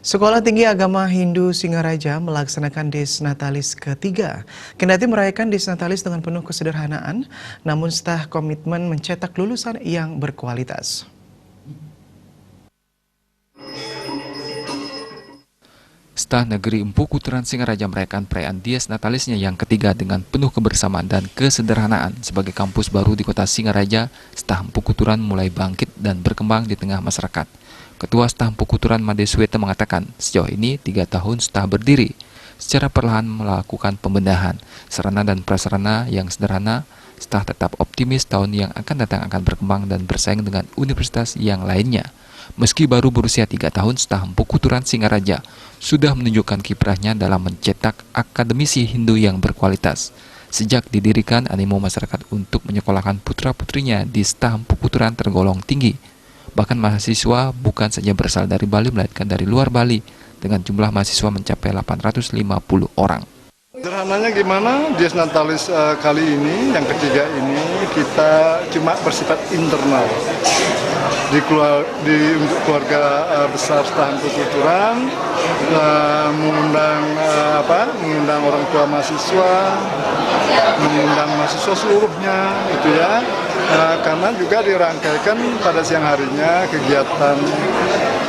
Sekolah Tinggi Agama Hindu Singaraja melaksanakan Desnatalis ketiga. Kendati merayakan Desnatalis dengan penuh kesederhanaan, namun staf komitmen mencetak lulusan yang berkualitas. Staf Negeri Empu Kuturan Singaraja merayakan perayaan Dies Natalisnya yang ketiga dengan penuh kebersamaan dan kesederhanaan. Sebagai kampus baru di kota Singaraja, staf Empu Kuturan mulai bangkit dan berkembang di tengah masyarakat. Ketua staf Empu Kuturan Made Sweta mengatakan, sejauh ini 3 tahun staf berdiri. Secara perlahan melakukan pembenahan sarana dan prasarana yang sederhana, staf tetap optimis tahun yang akan datang akan berkembang dan bersaing dengan universitas yang lainnya. Meski baru berusia 3 tahun, staf Empu Kuturan Singaraja sudah menunjukkan kiprahnya dalam mencetak akademisi Hindu yang berkualitas. Sejak didirikan, animo masyarakat untuk menyekolahkan putra-putrinya di staf Empu Kuturan tergolong tinggi. Bahkan mahasiswa bukan saja berasal dari Bali, melainkan dari luar Bali, dengan jumlah mahasiswa mencapai 850 orang. Sederhananya gimana, Dies Natalis kali ini, yang ketiga ini, kita cuma bersifat internal. Untuk keluarga besar staf Empu Kuturan, mengundang orang tua mahasiswa, mengundang mahasiswa seluruhnya, itu ya. Karena juga dirangkaikan pada siang harinya kegiatan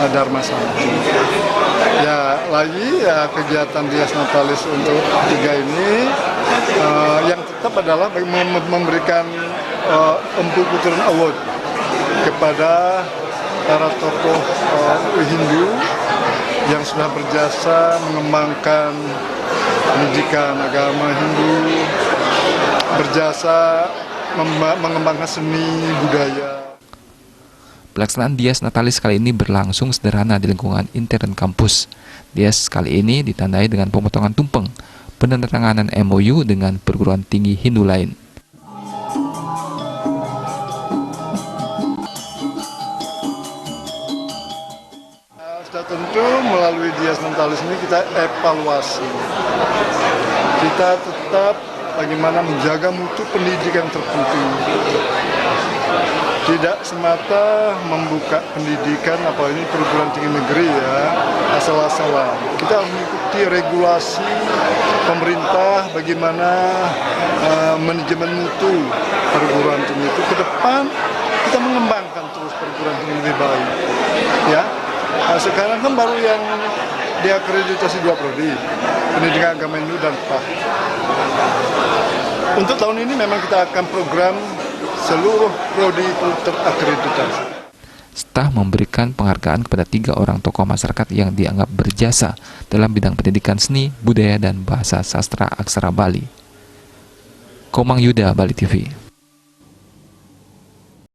Dharma Santi. Ya, lagi ya kegiatan Dies Natalis untuk ketiga ini yang tetap adalah memberikan Empu Kuturan Award kepada para tokoh Hindu yang sudah berjasa mengembangkan pendidikan agama Hindu, berjasa mengembangkan seni budaya. Pelaksanaan Dies Natalis kali ini berlangsung sederhana di lingkungan intern kampus. Dies kali ini ditandai dengan pemotongan tumpeng, penandatanganan MOU dengan perguruan tinggi Hindu lain. Tentu melalui Dies Natalis ini kita evaluasi. Kita tetap bagaimana menjaga mutu pendidikan terpenting. Tidak semata membuka pendidikan, apalagi perguruan tinggi negeri ya, asal-asalan. Kita mengikuti regulasi pemerintah bagaimana manajemen mutu perguruan tinggi itu ke depan, kita mengembangkan terus perguruan tinggi lebih baik. Ya. Nah, sekarang kan baru yang diakreditasi 2 prodi, pendidikan agama Hindu dan PAH. Untuk tahun ini memang kita akan program seluruh prodi itu terakreditasi. Staf memberikan penghargaan kepada 3 orang tokoh masyarakat yang dianggap berjasa dalam bidang pendidikan seni, budaya, dan bahasa sastra aksara Bali. Komang Yuda, Bali TV.